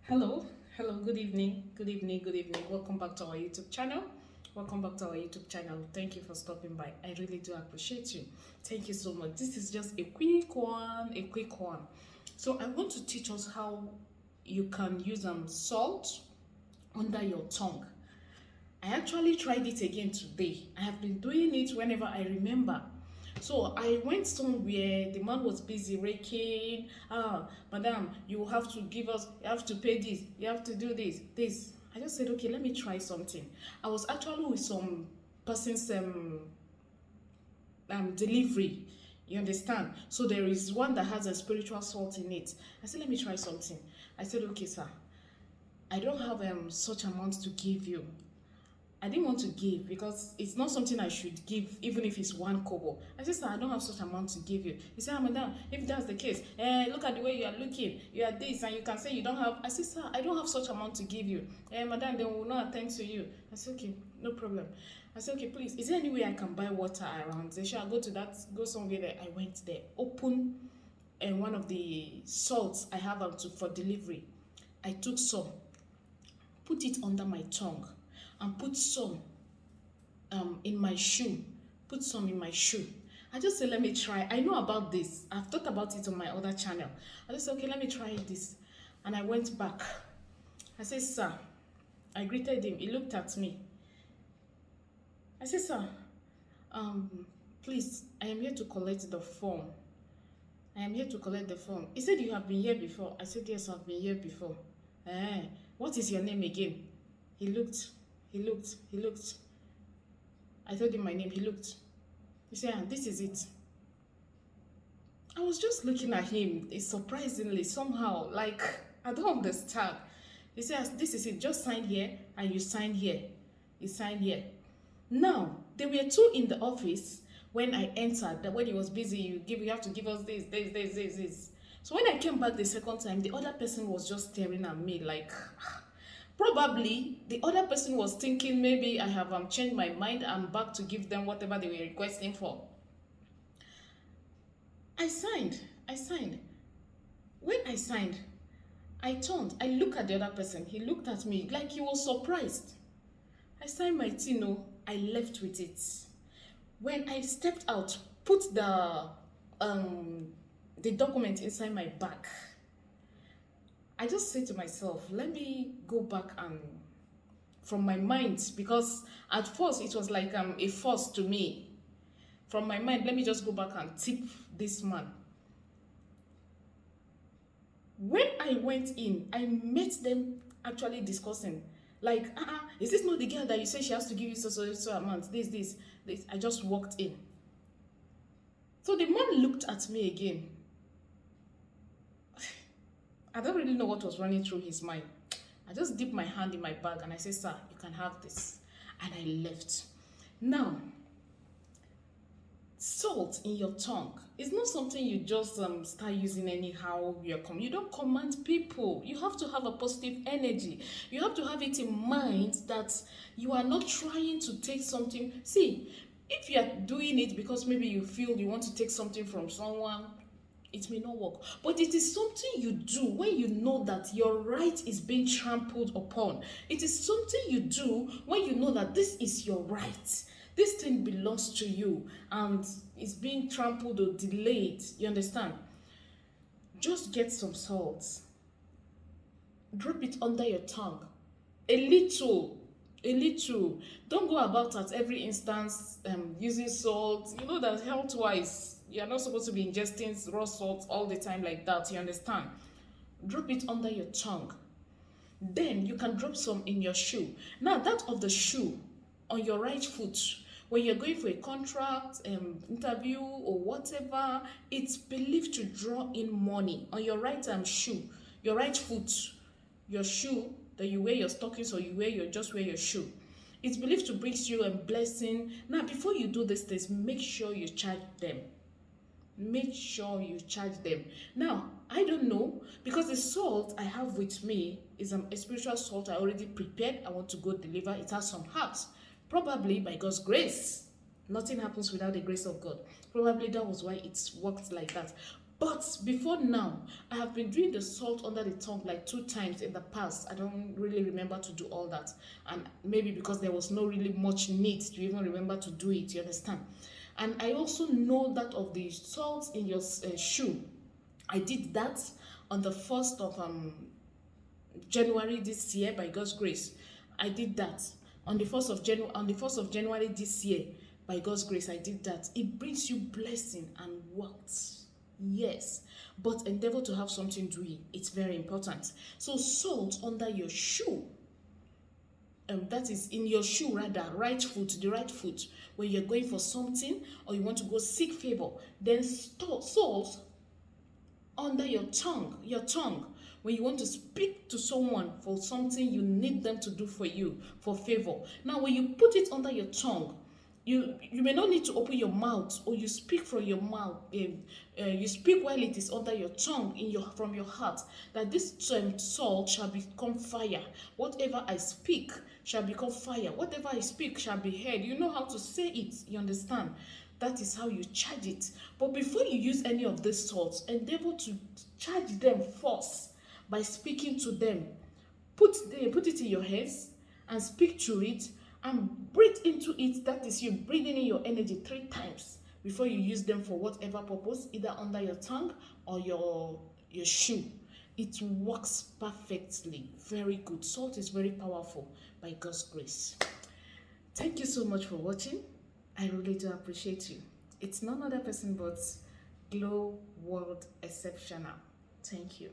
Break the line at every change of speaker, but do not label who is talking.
Hello, hello, good evening, good evening, good evening. Welcome back to our YouTube channel. Welcome back to our YouTube channel. Thank you for stopping by. I really do appreciate you. Thank you so much. This is just a quick one, a quick one. So I want to teach us how you can use salt under your tongue. I actually tried it again today. I have been doing it whenever I remember. So I went somewhere, the man was busy raking. Madam, you have to give us, you have to pay this, you have to do this. I just said, okay, let me try something. I was actually with some person's delivery. You understand? So there is one that has a spiritual salt in it. I said, let me try something. I said, okay, sir, I don't have such amount to give you. I didn't want to give because it's not something I should give, even if it's 1 kobo. I said, sir, I don't have such amount to give you. He said, madam, if that's the case, look at the way you are looking. You are this, and you can say you don't have. I said, sir, I don't have such amount to give you. Madam, they will not attend to you. I said, okay, no problem. I said, okay, please, is there any way I can buy water around? They said, I'll go somewhere there. I went there, open one of the salts I have for delivery. I took some, put it under my tongue, and put some in my shoe. Put some in my shoe. I just said, let me try. I know about this. I've talked about it on my other channel. I just said, okay, let me try this. And I went back. I said, sir. I greeted him. He looked at me. I said, sir, please, I am here to collect the form. I am here to collect the form. He said, you have been here before. I said, yes, I've been here before. What is your name again? He looked. I told him my name. He looked. He said, this is it. I was just looking at him, surprisingly, somehow, like, I don't understand. He says, this is it. Just sign here, and you sign here. He signed here. Now, there were two in the office when I entered. That when he was busy, you have to give us this. So when I came back the second time, the other person was just staring at me like, probably the other person was thinking maybe I have changed my mind. I'm back to give them whatever they were requesting for. I signed. When I signed, I turned. I looked at the other person. He looked at me like he was surprised. I signed my thing. I left with it. When I stepped out, put the document inside my bag. I just said to myself, let me go back and from my mind, because at first it was like a force to me. From my mind, let me just go back and tip this man. When I went in, I met them actually discussing. Like, is this not the girl that you say she has to give you so amount? This. I just walked in. So the man looked at me again. I don't really know what was running through his mind. I just dipped my hand in my bag and I said, sir, you can have this. And I left. Now, salt in your tongue is not something you just start using anyhow. You don't command people. You have to have a positive energy. You have to have it in mind that you are not trying to take something. See, if you are doing it because maybe you feel you want to take something from someone, it may not work. But it is something you do when you know that your right is being trampled upon. It is something you do when you know that this is your right. This thing belongs to you and it's being trampled or delayed. You understand? Just get some salt. Drop it under your tongue. A little. Don't go about at every instance using salt. You know that health-wise, you are not supposed to be ingesting raw salt all the time like that. You understand? Drop it under your tongue. Then you can drop some in your shoe. Now that of the shoe on your right foot, when you're going for a contract, interview or whatever, it's believed to draw in money on your right shoe, your right foot, your shoe that you wear your stockings or you wear your shoe. It's believed to bring you a blessing. Now, before you do these things, make sure you charge them. Now, I don't know, because the salt I have with me is a spiritual salt I already prepared. I want to go deliver. It has some herbs. Probably by God's grace. Nothing happens without the grace of God. Probably that was why it worked like that. But before now, I have been doing the salt under the tongue like 2 times in the past. I don't really remember to do all that. And maybe because there was no really much need to even remember to do it, you understand? And I also know that of the salt in your shoe. I did that on the 1st of January this year by God's grace. I did that on the 1st of January this year by God's grace. I did that. It brings you blessing and wealth. Yes, but endeavor to have something doing. It's very important. So salt under your shoe. That is in your shoe, rather, right foot, the right foot. When you're going for something or you want to go seek favor, then salt under your tongue. When you want to speak to someone for something you need them to do for you, for favor. Now, when you put it under your tongue, you may not need to open your mouth, or you speak from your mouth. You speak while it is under your tongue, from your heart, that this salt shall become fire. Whatever I speak shall become fire. Whatever I speak shall be heard. You know how to say it. You understand? That is how you charge it. But before you use any of these salts, endeavor to charge them first by speaking to them. Put it in your hands and speak to it and breathe into it. That is you breathing in your energy 3 times before you use them for whatever purpose, either under your tongue or your shoe. It works perfectly. Very good. Salt is very powerful by God's grace. Thank you so much for watching. I really do appreciate you. It's none other person but Glow World Exceptional. Thank you.